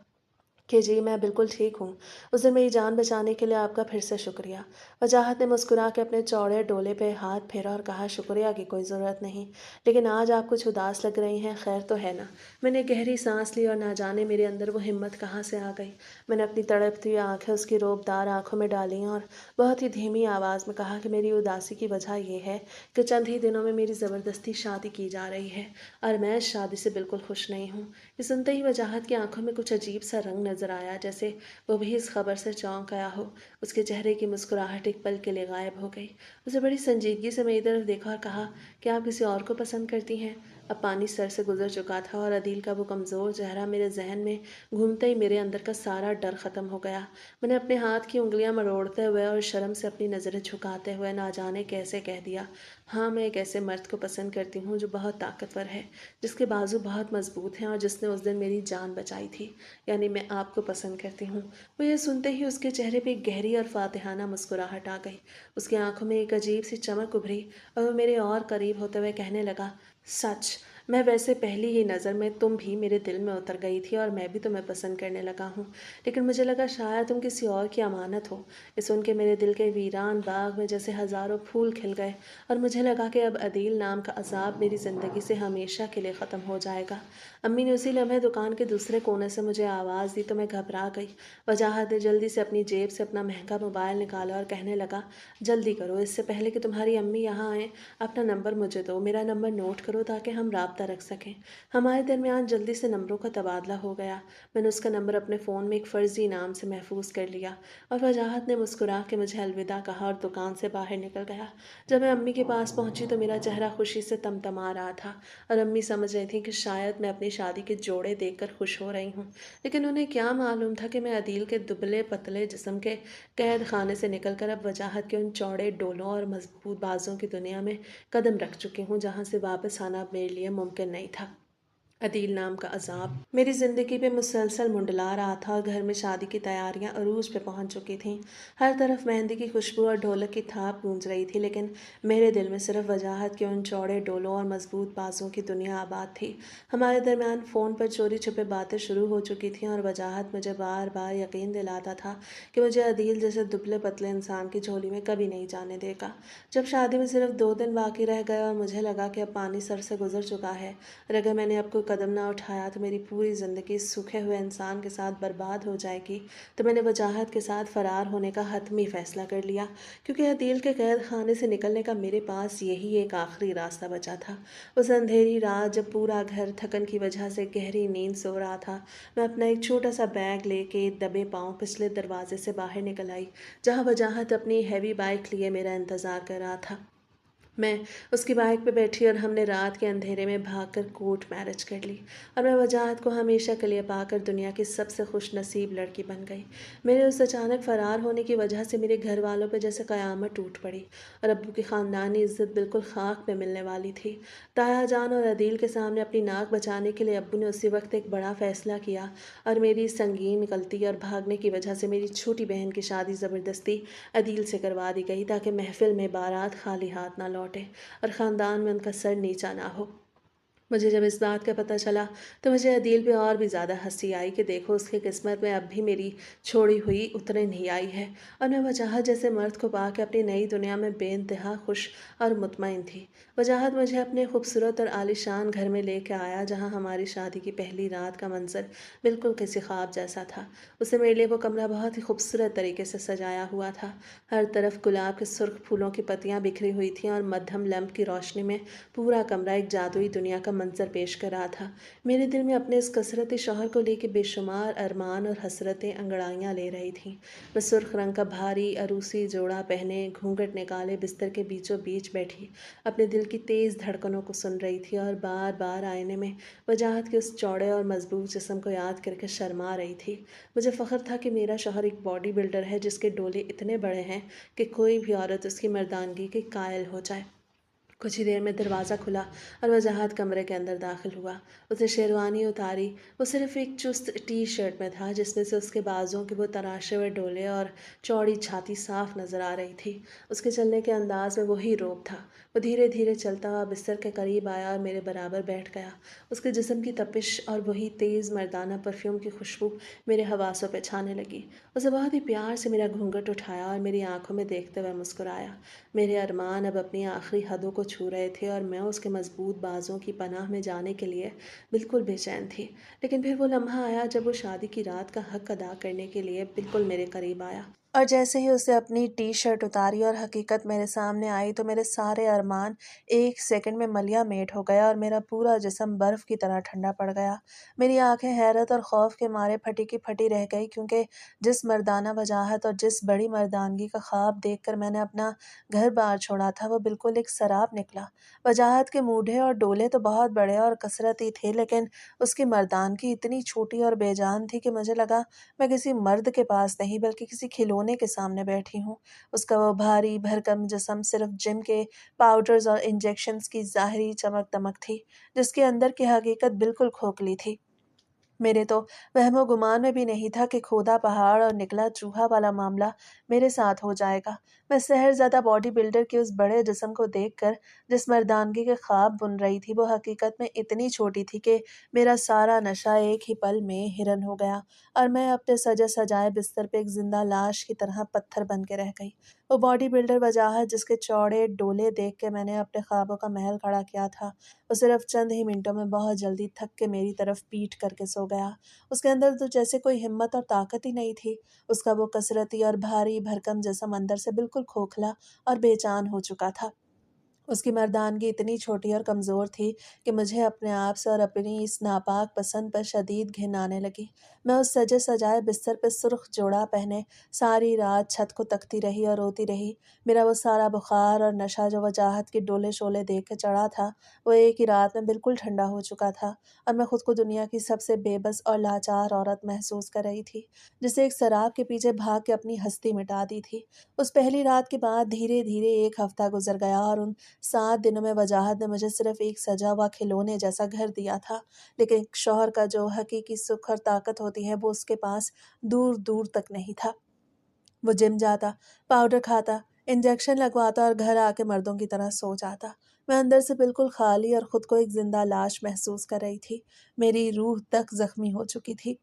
कि जी मैं बिल्कुल ठीक हूँ। उस दिन मेरी जान बचाने के लिए आपका फिर से शुक्रिया। वजाहत ने मुस्कुरा के अपने चौड़े डोले पे हाथ फेरा और कहा शुक्रिया की कोई ज़रूरत नहीं, लेकिन आज आप कुछ उदास लग रही हैं, खैर तो है ना? मैंने गहरी सांस ली और ना जाने मेरे अंदर वो हिम्मत कहाँ से आ गई। मैंने अपनी तड़पती हुई आंखें उसकी रोबदार आंखों में डाली और बहुत ही धीमी आवाज़ में कहा कि मेरी उदासी की वजह यह है कि चंद ही दिनों में मेरी ज़बरदस्ती शादी की जा रही है और मैं इस शादी से बिल्कुल खुश नहीं हूँ। ये सुनते ही वजाहत की आंखों में कुछ अजीब सा रंग नजर आया, जैसे वो भी इस खबर से चौंक गया हो। उसके चेहरे की मुस्कुराहट एक पल के लिए गायब हो गई। उसे बड़ी संजीदगी से मेरी तरफ देखा और कहा, क्या आप किसी और को पसंद करती हैं? अब पानी सर से गुजर चुका था और अदील का वो कमज़ोर चेहरा मेरे जहन में घूमते ही मेरे अंदर का सारा डर ख़त्म हो गया। मैंने अपने हाथ की उंगलियां मरोड़ते हुए और शर्म से अपनी नज़रें झुकाते हुए ना जाने कैसे कह दिया, हाँ मैं एक ऐसे मर्द को पसंद करती हूँ जो बहुत ताकतवर है, जिसके बाजू बहुत मजबूत हैं और जिसने उस दिन मेरी जान बचाई थी। यानी मैं आपको पसंद करती हूँ। वो ये सुनते ही उसके चेहरे पे एक गहरी और फातिहाना मुस्कुराहट आ गई। उसकी आंखों में एक अजीब सी चमक उभरी और वो मेरे और करीब होते हुए कहने लगा, सच, मैं वैसे पहली ही नज़र में तुम भी मेरे दिल में उतर गई थी और मैं भी तुम्हें पसंद करने लगा हूँ, लेकिन मुझे लगा शायद तुम किसी और की अमानत हो। ये सुन के मेरे दिल के वीरान बाग में जैसे हज़ारों फूल खिल गए और मुझे लगा कि अब अदील नाम का अजाब मेरी ज़िंदगी से हमेशा के लिए ख़त्म हो जाएगा। अम्मी ने उसी लम्हे दुकान के दूसरे कोने से मुझे आवाज़ दी तो मैं घबरा गई। वजाहत ने जल्दी से अपनी जेब से अपना महंगा मोबाइल निकाला और कहने लगा, जल्दी करो, इससे पहले कि तुम्हारी अम्मी यहाँ आए, अपना नंबर मुझे दो, मेरा नंबर नोट करो ताकि हम राब्ता रख सकें। हमारे दरमियान जल्दी से नंबरों का तबादला हो गया। मैंने उसका नंबर अपने फ़ोन में एक फ़र्जी नाम से महफूज कर लिया और वजाहत ने मुस्कुरा के मुझे अलविदा कहा और दुकान से बाहर निकल गया। जब मैं अम्मी के पास पहुंची तो मेरा चेहरा खुशी से तमतमा रहा था और अम्मी समझ रही थी कि शायद मैं अपनी शादी के जोड़े देखकर खुश हो रही हूँ, लेकिन उन्हें क्या मालूम था कि मैं अदील के दुबले पतले जिस्म के कैद खाने से निकलकर अब वजाहत के उन चौड़े डोलों और मजबूत बाजों की दुनिया में कदम रख चुकी हूँ, जहाँ से वापस आना अब मेरे लिए मुमकिन नहीं था। अदील नाम का अजाब मेरी ज़िंदगी पे मुसलसल मुंडला रहा था और घर में शादी की तैयारियां अरूज पे पहुंच चुकी थीं। हर तरफ मेहंदी की खुशबू और ढोलक की थाप गूंज रही थी, लेकिन मेरे दिल में सिर्फ वजाहत के उन चौड़े डोलों और मजबूत बाजों की दुनिया आबाद थी। हमारे दरमियान फ़ोन पर चोरी छुपे बातें शुरू हो चुकी थीं और वजाहत मुझे बार बार यकीन दिलाता था कि मुझे अदील जैसे दुबले पतले इंसान की झोली में कभी नहीं जाने देगा। जब शादी में सिर्फ 2 दिन बाकी रह गए और मुझे लगा कि अब पानी सर से गुजर चुका है और अगर मैंने अब कोई कदम ना उठाया तो मेरी पूरी ज़िंदगी सूखे हुए इंसान के साथ बर्बाद हो जाएगी, तो मैंने वजाहत के साथ फ़रार होने का हतमी फ़ैसला कर लिया, क्योंकि अदील के कैद खाने से निकलने का मेरे पास यही एक आखिरी रास्ता बचा था। उस अंधेरी रात जब पूरा घर थकन की वजह से गहरी नींद सो रहा था, मैं अपना एक छोटा सा बैग लेके दबे पाँव पिछले दरवाजे से बाहर निकल आई, जहाँ वजाहत अपनी हैवी बाइक लिए मेरा इंतज़ार कर रहा था। मैं उसकी बाइक पे बैठी और हमने रात के अंधेरे में भागकर कोर्ट मैरिज कर ली और मैं वजाहत को हमेशा के लिए पाकर दुनिया की सबसे खुश नसीब लड़की बन गई। मेरे उस अचानक फ़रार होने की वजह से मेरे घर वालों पर जैसे क़यामत टूट पड़ी और अब्बू की ख़ानदानी इज़्ज़त बिल्कुल खाक में मिलने वाली थी। ताया जान और अदील के सामने अपनी नाक बचाने के लिए अब्बू ने उसी वक्त एक बड़ा फ़ैसला किया और मेरी इस संगीन गलती और भागने की वजह से मेरी छोटी बहन की शादी ज़बरदस्ती अदील से करवा दी गई ताकि महफिल में बारात खाली हाथ ना लौटे और ख़ानदान में उनका सर नीचा ना हो। मुझे जब इस बात का पता चला तो मुझे अदील पे और भी ज़्यादा हंसी आई कि देखो उसकी किस्मत में अब भी मेरी छोड़ी हुई उतरे नहीं आई है, और मैं वजाहत जैसे मर्द को पा के अपनी नई दुनिया में बेइंतहा खुश और मुतमईन थी। वजाहत मुझे अपने खूबसूरत और आलीशान घर में लेके आया, जहाँ हमारी शादी की पहली रात का मंजर बिल्कुल किसी ख्वाब जैसा था। उसे मेरे लिए वो कमरा बहुत ही खूबसूरत तरीके से सजाया हुआ था। हर तरफ गुलाब के सुर्ख फूलों की पत्तियां बिखरी हुई थीं और मध्यम लैंप की रोशनी में पूरा कमरा एक जादुई दुनिया का मंजर पेश कर रहा था। मेरे दिल में अपने इस कसरती शौहर को लेके बेशुमार अरमान और हसरतें अंगड़ाइयाँ ले रही थीं। मैं सुर्ख रंग का भारी अरूसी जोड़ा पहने घूंघट निकाले बिस्तर के बीचों बीच बैठी अपने दिल की तेज़ धड़कनों को सुन रही थी, और बार बार आईने में वजाहत के उस चौड़े और मजबूत जिस्म को याद करके शर्मा रही थी। मुझे फ़ख्र था कि मेरा शौहर एक बॉडी बिल्डर है जिसके डोले इतने बड़े हैं कि कोई भी औरत उसकी मर्दानगी की कायल हो जाए। कुछ ही देर में दरवाज़ा खुला और वजाहत कमरे के अंदर दाखिल हुआ। उसने शेरवानी उतारी। वो सिर्फ एक चुस्त टी शर्ट में था, जिसमें से उसके बाजुओं के वो तराशे हुए डोले और चौड़ी छाती साफ नज़र आ रही थी। उसके चलने के अंदाज में वही रोब था। वो धीरे धीरे चलता हुआ बिस्तर के करीब आया और मेरे बराबर बैठ गया। उसके जिस्म की तपिश और वही तेज़ मर्दाना परफ्यूम की खुशबू मेरे हवासों पे छाने लगी। उसे बहुत ही प्यार से मेरा घूंघट उठाया और मेरी आंखों में देखते हुए मुस्कुराया। मेरे अरमान अब अपनी आखिरी हदों को छू रहे थे और मैं उसके मजबूत बाजों की पनाह में जाने के लिए बिल्कुल बेचैन थी। लेकिन फिर वो लम्हा आया जब वो शादी की रात का हक अदा करने के लिए बिल्कुल मेरे करीब आया, और जैसे ही उसे अपनी टी शर्ट उतारी और हकीकत मेरे सामने आई तो मेरे सारे अरमान एक सेकंड में मलिया मेट हो गया और मेरा पूरा जिस्म बर्फ़ की तरह ठंडा पड़ गया। मेरी आंखें हैरत और खौफ के मारे फटी की फटी रह गई, क्योंकि जिस मर्दाना वजाहत और जिस बड़ी मर्दानगी का ख्वाब देखकर मैंने अपना घर बार छोड़ा था, वो बिल्कुल एक सराप निकला। वजाहत के मूढ़े और डोले तो बहुत बड़े और कसरती थे, लेकिन उसकी मर्दानगी इतनी छोटी और बेजान थी कि मुझे लगा मैं किसी मर्द के पास नहीं बल्कि किसी खिलौने के सामने बैठी हूँ। उसका वो भारी भरकम जिस्म सिर्फ जिम के पाउडर्स और इंजेक्शंस की ज़ाहिरी चमक-दमक थी, जिसके अंदर की हकीकत बिल्कुल खोखली थी। मेरे तो वहमो गुमान में भी नहीं था कि खोदा पहाड़ और निकला चूहा वाला मामला मेरे साथ हो जाएगा। मैं सहरज़दा बॉडी बिल्डर के उस बड़े जिस्म को देखकर जिस मर्दानगी के ख्वाब बुन रही थी, वो हकीकत में इतनी छोटी थी कि मेरा सारा नशा एक ही पल में हिरन हो गया और मैं अपने सजे सजाए बिस्तर पे एक जिंदा लाश की तरह पत्थर बन के रह गई। वो बॉडी बिल्डर वजाहत जिसके चौड़े डोले देख के मैंने अपने ख्वाबों का महल खड़ा किया था, वो सिर्फ चंद ही मिनटों में बहुत जल्दी थक के मेरी तरफ पीठ करके सो गया। उसके अंदर तो जैसे कोई हिम्मत और ताकत ही नहीं थी। उसका वो कसरती और भारी भरकम जिस्म अंदर से बिल्कुल खोखला और बेजान हो चुका था। उसकी मर्दानगी इतनी छोटी और कमज़ोर थी कि मुझे अपने आप से और अपनी इस नापाक पसंद पर शदीद घिन आने लगी। मैं उस सजे सजाए बिस्तर पे सुर्ख जोड़ा पहने सारी रात छत को तकती रही और रोती रही। मेरा वो सारा बुखार और नशा जो वजाहत के डोले शोले देख के चढ़ा था, वो एक ही रात में बिल्कुल ठंडा हो चुका था और मैं खुद को दुनिया की सबसे बेबस और लाचार औरत महसूस कर रही थी, जिसे एक शराब के पीछे भाग के अपनी हस्ती मिटा दी थी। उस पहली रात के बाद धीरे धीरे एक हफ्ता गुजर गया और उन 7 दिनों में वजाहत ने मुझे सिर्फ एक सजा हुआ खिलौने जैसा घर दिया था, लेकिन एक शौहर का जो हकीकी सुख और ताकत होती है, वो उसके पास दूर-दूर तक नहीं था। वो जिम जाता, पाउडर खाता, इंजेक्शन लगवाता और घर आके मर्दों की तरह सो जाता। मैं अंदर से बिल्कुल खाली और खुद को एक जिंदा लाश महसूस कर रही थी। मेरी रूह तक जख्मी हो चुकी थी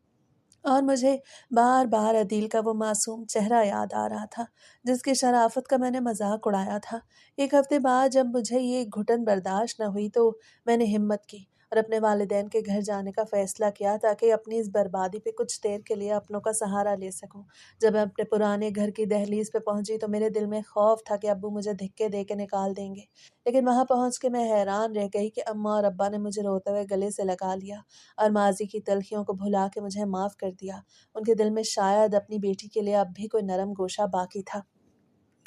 और मुझे बार-बार अदील का वो मासूम चेहरा याद आ रहा था, जिसकी शराफ़त का मैंने मज़ाक उड़ाया था। एक हफ़्ते बाद जब मुझे ये घुटन बर्दाश्त न हुई तो मैंने हिम्मत की और अपने वालिदैन के घर जाने का फ़ैसला किया, ताकि अपनी इस बर्बादी पे कुछ देर के लिए अपनों का सहारा ले सकूँ। जब मैं अपने पुराने घर की दहलीज़ पे पहुँची तो मेरे दिल में खौफ़ था कि अब्बू मुझे धिक्के दे के निकाल देंगे। लेकिन वहाँ पहुँच के मैं हैरान रह गई कि अम्मा और अब्बा ने मुझे रोते हुए गले से लगा लिया और माज़ी की तलख़ियों को भुला के मुझे माफ़ कर दिया। उनके दिल में शायद अपनी बेटी के लिए अब भी कोई नरम गोशा बाकी था।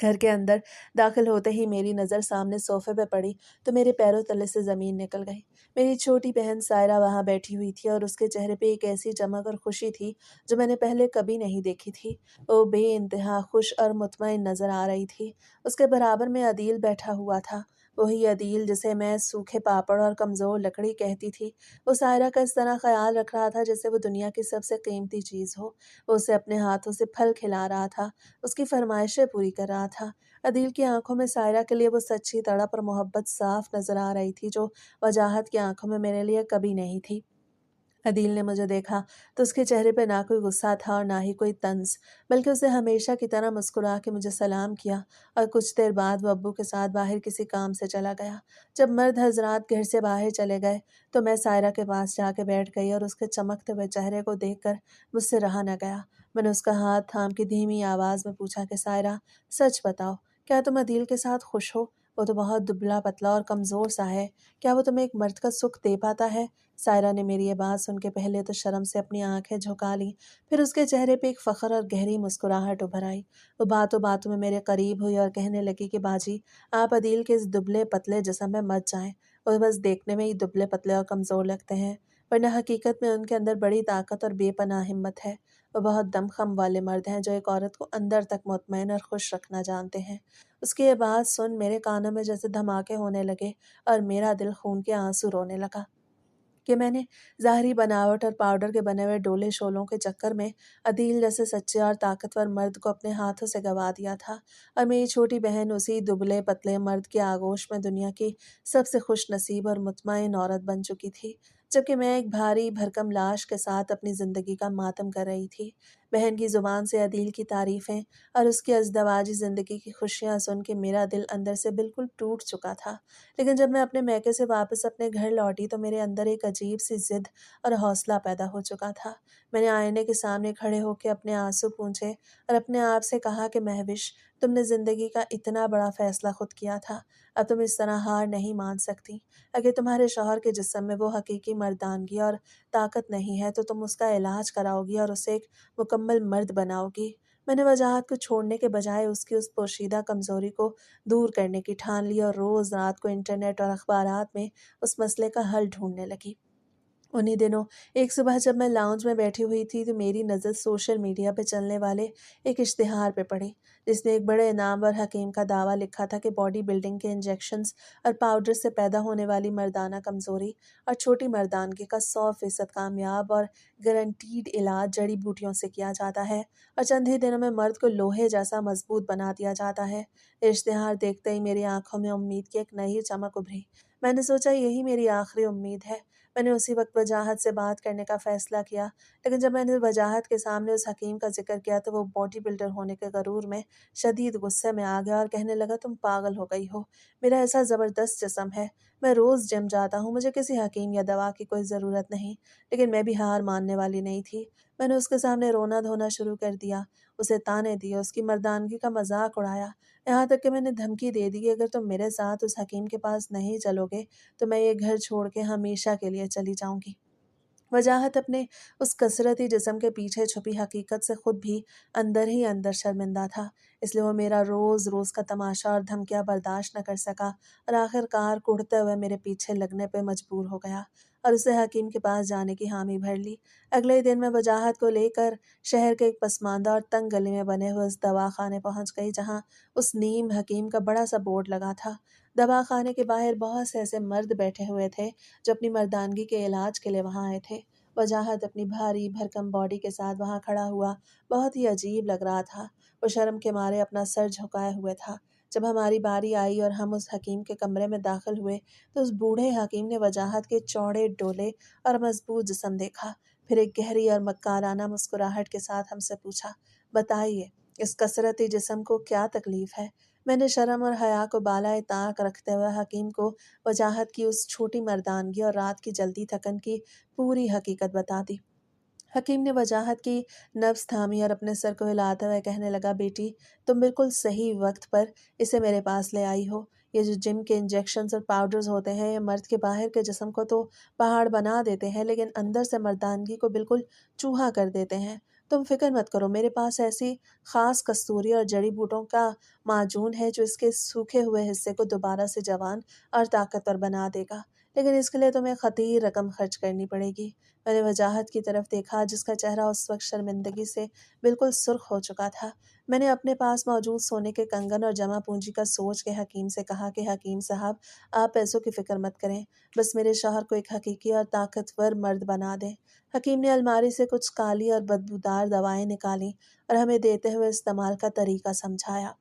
घर के अंदर दाखिल होते ही मेरी नज़र सामने सोफ़े पे पड़ी तो मेरे पैरों तले से ज़मीन निकल गई। मेरी छोटी बहन सायरा वहाँ बैठी हुई थी और उसके चेहरे पे एक ऐसी चमक और खुशी थी जो मैंने पहले कभी नहीं देखी थी। वो बेइंतहा खुश और मुतमईन नज़र आ रही थी। उसके बराबर में अदील बैठा हुआ था। وہی عدیل جسے میں سوکھے پاپڑ اور کمزور لکڑی کہتی تھی، وہ سائرہ کا اس طرح خیال رکھ رہا تھا جیسے وہ دنیا کی سب سے قیمتی چیز ہو۔ وہ اسے اپنے ہاتھوں سے پھل کھلا رہا تھا، اس کی فرمائشیں پوری کر رہا تھا۔ عدیل کی آنکھوں میں سائرہ کے لیے وہ سچی تڑپ اور محبت صاف نظر آ رہی تھی جو وجاہت کی آنکھوں میں میرے لیے کبھی نہیں تھی۔ عدیل نے مجھے دیکھا تو اس کے چہرے پہ نہ کوئی غصہ تھا اور نہ ہی کوئی طنز، بلکہ اسے ہمیشہ کی طرح مسکرا کے مجھے سلام کیا اور کچھ دیر بعد وہ ابو کے ساتھ باہر کسی کام سے چلا گیا۔ جب مرد حضرات گھر سے باہر چلے گئے تو میں سائرہ کے پاس جا کے بیٹھ گئی اور اس کے چمکتے ہوئے چہرے کو دیکھ کر مجھ سے رہا نہ گیا۔ میں نے اس کا ہاتھ تھام کے دھیمی آواز میں پوچھا کہ سائرہ، سچ بتاؤ، کیا تم عدیل کے ساتھ خوش ہو؟ وہ تو بہت دبلا پتلا اور کمزور سا ہے، کیا وہ تمہیں ایک مرد کا سکھ دے پاتا ہے؟ سائرہ نے میری یہ بات سن کے پہلے تو شرم سے اپنی آنکھیں جھکا لیں، پھر اس کے چہرے پہ ایک فخر اور گہری مسکراہٹ ابھر آئی۔ وہ باتوں باتوں میں میرے قریب ہوئی اور کہنے لگی کہ باجی، آپ عدیل کے اس دبلے پتلے جسم میں مت جائیں، وہ بس دیکھنے میں ہی دبلے پتلے اور کمزور لگتے ہیں، ورنہ حقیقت میں ان کے اندر بڑی طاقت اور بے پناہ ہمت ہے۔ وہ بہت دم خم والے مرد ہیں جو ایک عورت کو اندر تک مطمئن اور خوش رکھنا جانتے ہیں۔ اس کی یہ بات سن میرے کانوں میں جیسے دھماکے ہونے لگے اور میرا دل خون کے آنسو رونے لگا کہ میں نے ظاہری بناوٹ اور پاؤڈر کے بنے ہوئے ڈولے شولوں کے چکر میں عدیل جیسے سچے اور طاقتور مرد کو اپنے ہاتھوں سے گوا دیا تھا، اور میری چھوٹی بہن اسی دبلے پتلے مرد کی آغوش میں دنیا کی سب سے خوش نصیب اور مطمئن عورت بن چکی تھی، جبکہ میں ایک بھاری بھرکم لاش کے ساتھ اپنی زندگی کا ماتم کر رہی تھی۔ بہن کی زبان سے عدیل کی تعریفیں اور اس کی ازدواجی زندگی کی خوشیاں سن کے میرا دل اندر سے بالکل ٹوٹ چکا تھا، لیکن جب میں اپنے میکے سے واپس اپنے گھر لوٹی تو میرے اندر ایک عجیب سی ضد اور حوصلہ پیدا ہو چکا تھا۔ میں نے آئینے کے سامنے کھڑے ہو کے اپنے آنسو پونچھے اور اپنے آپ سے کہا کہ مہوش، تم نے زندگی کا اتنا بڑا فیصلہ خود کیا تھا، اب تم اس طرح ہار نہیں مان سکتی۔ اگر تمہارے شوہر کے جسم میں وہ حقیقی مردانگی اور طاقت نہیں ہے تو تم اس کا علاج کراؤ گی اور اسے ایک مکمل مرد بناؤ گی۔ میں نے وجاہت کو چھوڑنے کے بجائے اس کی اس پوشیدہ کمزوری کو دور کرنے کی ٹھان لی اور روز رات کو انٹرنیٹ اور اخبارات میں اس مسئلے کا حل ڈھونڈنے لگی۔ انہی دنوں ایک صبح جب میں لاؤنج میں بیٹھی ہوئی تھی تو میری نظر سوشل میڈیا پہ چلنے والے ایک اشتہار پہ پڑی، جس نے ایک بڑے نامور حکیم کا دعویٰ لکھا تھا کہ باڈی بلڈنگ کے انجیکشنز اور پاؤڈر سے پیدا ہونے والی مردانہ کمزوری اور چھوٹی مردانگی کا 100% کامیاب اور گارنٹیڈ علاج جڑی بوٹیوں سے کیا جاتا ہے اور چند ہی دنوں میں مرد کو لوہے جیسا مضبوط بنا دیا جاتا ہے۔ اشتہار دیکھتے ہی میری آنکھوں میں امید کی ایک نئی چمک ابھری۔ میں نے سوچا یہی میری آخری امید ہے۔ میں نے اسی وقت وجاہت سے بات کرنے کا فیصلہ کیا، لیکن جب میں نے وجاہت کے سامنے اس حکیم کا ذکر کیا تو وہ باڈی بلڈر ہونے کے غرور میں شدید غصے میں آ گیا اور کہنے لگا، تم پاگل ہو گئی ہو، میرا ایسا زبردست جسم ہے، میں روز جم جاتا ہوں، مجھے کسی حکیم یا دوا کی کوئی ضرورت نہیں۔ لیکن میں بھی ہار ماننے والی نہیں تھی۔ میں نے اس کے سامنے رونا دھونا شروع کر دیا، اسے تانے دیے، اس کی مردانگی کا مذاق اڑایا، یہاں تک کہ میں نے دھمکی دے دی کہ اگر تم میرے ساتھ اس حکیم کے پاس نہیں چلو گے تو میں یہ گھر چھوڑ کے ہمیشہ کے لیے چلی جاؤں گی۔ وجاہت اپنے اس کثرتی جسم کے پیچھے چھپی حقیقت سے خود بھی اندر ہی اندر شرمندہ تھا، اس لیے وہ میرا روز روز کا تماشا اور دھمکیاں برداشت نہ کر سکا اور آخر کار کڑتے ہوئے میرے پیچھے لگنے پہ مجبور ہو گیا اور اسے حکیم کے پاس جانے کی حامی بھر لی۔ اگلے ہی دن میں وجاہت کو لے کر شہر کے ایک پسماندہ اور تنگ گلی میں بنے ہوئے اس دواخانے پہنچ گئی جہاں اس نیم حکیم کا بڑا سا بورڈ لگا تھا۔ دواخانے کے باہر بہت سے ایسے مرد بیٹھے ہوئے تھے جو اپنی مردانگی کے علاج کے لیے وہاں آئے تھے۔ وجاہت اپنی بھاری بھرکم باڈی کے ساتھ وہاں کھڑا ہوا بہت ہی عجیب لگ رہا تھا، وہ شرم کے مارے اپنا سر جھکائے ہوئے تھا۔ جب ہماری باری آئی اور ہم اس حکیم کے کمرے میں داخل ہوئے تو اس بوڑھے حکیم نے وجاہت کے چوڑے ڈولے اور مضبوط جسم دیکھا، پھر ایک گہری اور مکارانہ مسکراہٹ کے ساتھ ہم سے پوچھا، بتائیے اس کثرتی جسم کو کیا تکلیف ہے؟ میں نے شرم اور حیا کو بالائے طاق رکھتے ہوئے حکیم کو وجاہت کی اس چھوٹی مردانگی اور رات کی جلدی تھکن کی پوری حقیقت بتا دی۔ حکیم نے وجاہت کی نبض تھامی اور اپنے سر کو ہلاتے ہوئے کہنے لگا، بیٹی تم بالکل صحیح وقت پر اسے میرے پاس لے آئی ہو۔ یہ جو جم کے انجیکشنز اور پاؤڈرز ہوتے ہیں یہ مرد کے باہر کے جسم کو تو پہاڑ بنا دیتے ہیں لیکن اندر سے مردانگی کو بالکل چوہا کر دیتے ہیں۔ تم فکر مت کرو، میرے پاس ایسی خاص کستوری اور جڑی بوٹوں کا معجون ہے جو اس کے سوکھے ہوئے حصے کو دوبارہ سے جوان اور طاقتور بنا دے گا، لیکن اس کے لیے تمہیں خطیر رقم خرچ کرنی پڑے گی۔ میں نے وجاہت کی طرف دیکھا جس کا چہرہ اس وقت شرمندگی سے بالکل سرخ ہو چکا تھا۔ मैंने अपने पास मौजूद सोने के कंगन और जमा पूंजी का सोच के हकीम से कहा कि हकीम साहब, आप पैसों की फ़िक्र मत करें, बस मेरे शौहर को एक हकीकी और ताकतवर मर्द बना दें। हकीम ने अलमारी से कुछ काली और बदबूदार दवाएं निकालीं और हमें देते हुए इस्तेमाल का तरीका समझाया।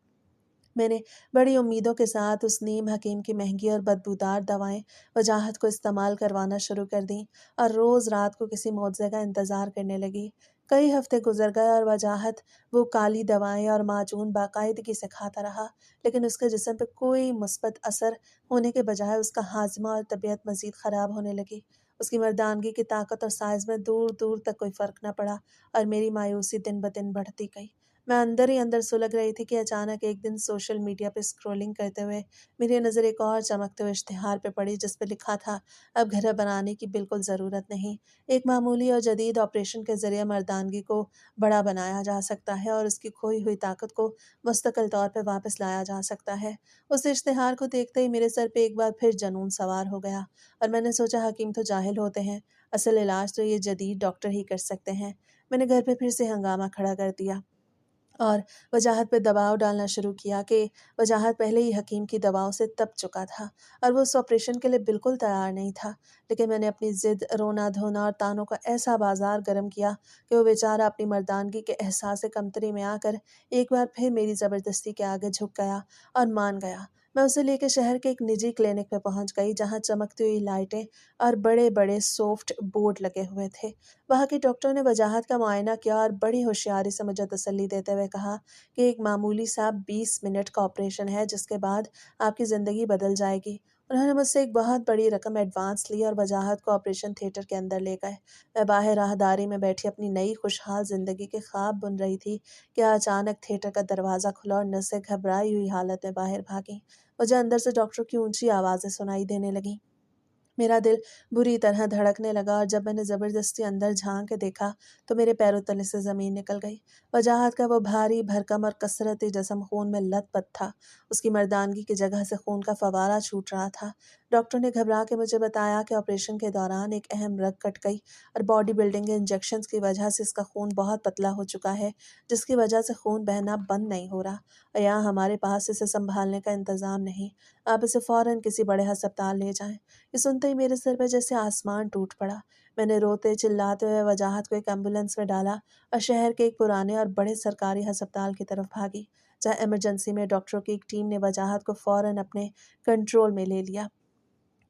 मैंने बड़ी उम्मीदों के साथ उस नीम हकीम की महंगी और बदबूदार दवाएं वजाहत को इस्तेमाल करवाना शुरू कर दी और रोज़ रात को किसी मुआवजे का इंतज़ार करने लगी। कई हफ्ते गुजर गए और वजाहत वो काली दवाएं और माजून बाकायदगी से खाता रहा, लेकिन उसके जिस्म पे कोई मुस्बत असर होने के बजाय उसका हाजमा और तबीयत मज़ीद ख़राब होने लगी। उसकी मर्दानगी की ताकत और साइज़ में दूर दूर तक कोई फ़र्क न पड़ा और मेरी मायूसी दिन ब दिन बढ़ती गई। मैं अंदर ही अंदर सुलग रही थी कि अचानक एक दिन सोशल मीडिया पे स्क्रॉलिंग करते हुए मेरी नज़र एक और चमकते हुए इश्तिहार पे पड़ी, जिस पे लिखा था, अब घर बनाने की बिल्कुल ज़रूरत नहीं, एक मामूली और जदीद ऑपरेशन के ज़रिए मर्दानगी को बड़ा बनाया जा सकता है और उसकी खोई हुई ताकत को मुस्तकिल तौर पर वापस लाया जा सकता है। उस इश्तिहार को देखते ही मेरे सर पे एक बार फिर जनून सवार हो गया और मैंने सोचा, हकीम तो जाहिल होते हैं, असल इलाज तो ये जदीद डॉक्टर ही कर सकते हैं। मैंने घर पे फिर से हंगामा खड़ा कर दिया और वजाहत पे दबाव डालना शुरू किया कि वजाहत पहले ही हकीम की दवाओं से तप चुका था और वो उस ऑपरेशन के लिए बिल्कुल तैयार नहीं था। लेकिन मैंने अपनी ज़िद, रोना धोना और तानों का ऐसा बाजार गर्म किया कि वो बेचारा अपनी मर्दानगी के एहसास कमतरी में आकर एक बार फिर मेरी ज़बरदस्ती के आगे झुक गया और मान गया। मैं उसे लेकर शहर के एक निजी क्लिनिक पे पहुंच गई, जहां चमकती हुई लाइटें और बड़े बड़े सॉफ्ट बोर्ड लगे हुए थे। वहाँ के डॉक्टर ने वजाहत का मुआयना किया और बड़ी होशियारी से मुझे तसल्ली देते हुए कहा कि एक मामूली सा 20 मिनट का ऑपरेशन है, जिसके बाद आपकी ज़िंदगी बदल जाएगी। उन्होंने मुझसे एक बहुत बड़ी रकम एडवांस ली और वजाहत को ऑपरेशन थिएटर के अंदर ले गए। मैं बाहर राहदारी में बैठी अपनी नई खुशहाल ज़िंदगी के ख्वाब बुन रही थी कि अचानक थिएटर का दरवाज़ा खुला और नसें घबराई हुई हालत में बाहर भागी। मुझे अंदर से डॉक्टर की ऊंची आवाज़ें सुनाई देने लगीं। मेरा दिल बुरी तरह धड़कने लगा और जब मैंने ज़बरदस्ती अंदर झांक के देखा तो मेरे पैरों तले से ज़मीन निकल गई। वजाहत का वो भारी भरकम और कसरती जिस्म खून में लथपथ था। उसकी मर्दानगी की जगह से खून का फवारा छूट रहा था। डॉक्टर ने घबरा के मुझे बताया कि ऑपरेशन के दौरान एक अहम रग कट गई और बॉडी बिल्डिंग के इंजेक्शन्स की वजह से इसका खून बहुत पतला हो चुका है, जिसकी वजह से खून बहना बंद नहीं हो रहा और यहाँ हमारे पास इसे संभालने का इंतज़ाम नहीं। आप इसे फ़ौरन किसी बड़े अस्पताल ले जाएं। ये सुनते ही मेरे सिर पे जैसे आसमान टूट पड़ा। मैंने रोते चिल्लाते हुए वजाहत को एक एम्बुलेंस में डाला और शहर के एक पुराने और बड़े सरकारी अस्पताल की तरफ भागी, जहाँ इमरजेंसी में डॉक्टरों की एक टीम ने वजाहत को फ़ौरन अपने कंट्रोल में ले लिया।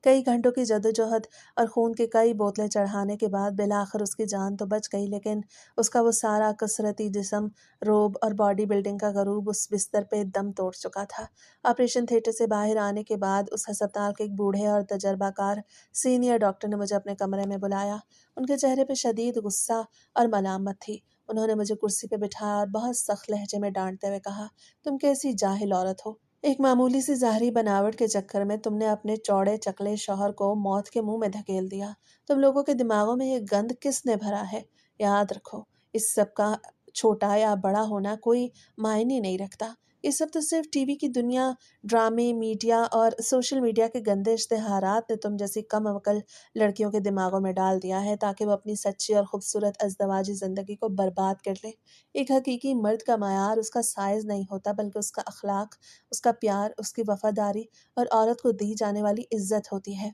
कई घंटों की जद्दोजहद और खून की कई बोतलें चढ़ाने के बाद बिलाखिर उसकी जान तो बच गई, लेकिन उसका वो सारा कसरती जिस्म, रोब और बॉडी बिल्डिंग का गरूब उस बिस्तर पे दम तोड़ चुका था। ऑपरेशन थिएटर से बाहर आने के बाद उस अस्पताल के एक बूढ़े और तजर्बाकार सीनियर डॉक्टर ने मुझे अपने कमरे में बुलाया। उनके चेहरे पे शदीद गुस्सा और मलामत थी। उन्होंने मुझे कुर्सी पे बिठाया और बहुत सख्त लहजे में डांटते हुए कहा, तुम कैसी जाहिल औरत हो, एक मामूली सी ज़ाहरी बनावट के चक्कर में तुमने अपने चौड़े चकले शौहर को मौत के मुंह में धकेल दिया। तुम लोगों के दिमागों में ये गंद किसने भरा है? याद रखो, इस सब का छोटा या बड़ा होना कोई मायने नहीं रखता। ये सब तो सिर्फ टीवी की दुनिया, ड्रामे, मीडिया और सोशल मीडिया के गंदे इश्तिहारात ने तुम जैसी कम अक्ल लड़कियों के दिमागों में डाल दिया है, ताकि वो अपनी सच्ची और खूबसूरत अज़दवाजी ज़िंदगी को बर्बाद कर ले। एक हकीकी मर्द का मयार उसका साइज़ नहीं होता, बल्कि उसका अखलाक, उसका प्यार, उसकी वफ़ादारी और औरत को दी जाने वाली इज़्ज़त होती है,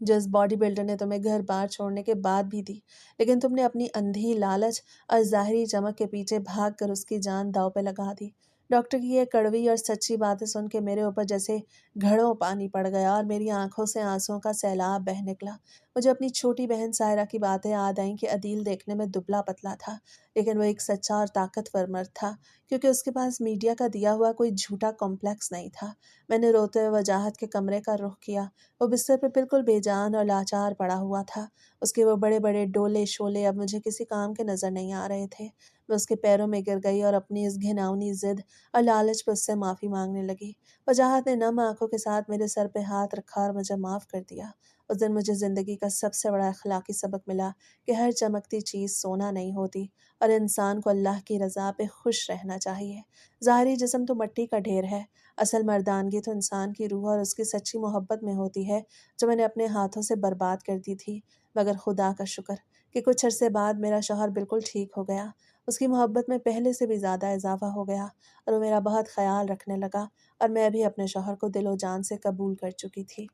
जो इस बॉडी बिल्डर ने तुम्हें घर-बार छोड़ने के बाद भी दी। लेकिन तुमने अपनी अंधी लालच और ज़ाहिरी चमक के पीछे भाग कर उसकी जान दाँव पे लगा दी। डॉक्टर की ये कड़वी और सच्ची बातें सुन के मेरे ऊपर जैसे घड़ों पानी पड़ गया और मेरी आँखों से आँसुओं का सैलाब बह निकला। मुझे अपनी छोटी बहन सायरा की बातें याद आईं कि अदील देखने में दुबला-पतला था, लेकिन वो एक सच्चा और ताकतवर मर्द था, क्योंकि उसके पास मीडिया का दिया हुआ कोई झूठा कॉम्प्लेक्स नहीं था। मैंने रोते हुए वजाहत के कमरे का रुख किया। वो बिस्तर पे बिल्कुल बेजान और लाचार पड़ा हुआ था। उसके वो बड़े-बड़े डोले-शोले अब मुझे किसी काम के नज़र नहीं आ रहे थे। मैं उसके पैरों में गिर गई और अपनी इस घिनौनी ज़िद और लालच पे उससे माफ़ी माँगने लगी। वजाहत ने नम आँखों के साथ मेरे सर पे हाथ रखा और मुझे माफ़ कर दिया। उस दिन मुझे ज़िंदगी का सबसे बड़ा अखलाकी सबक मिला कि हर चमकती चीज़ सोना नहीं होती और इंसान को अल्लाह की रज़ा पे खुश रहना चाहिए। ज़ाहिरी जिस्म तो मिट्टी का ढेर है, असल मर्दानगी तो इंसान की रूह और उसकी सच्ची मोहब्बत में होती है, जो मैंने अपने हाथों से बर्बाद कर दी थी। مگر خدا کا شکر کہ کچھ عرصے بعد میرا شوہر بالکل ٹھیک ہو گیا۔ اس کی محبت میں پہلے سے بھی زیادہ اضافہ ہو گیا اور وہ میرا بہت خیال رکھنے لگا، اور میں بھی اپنے شوہر کو دل و جان سے قبول کر چکی تھی۔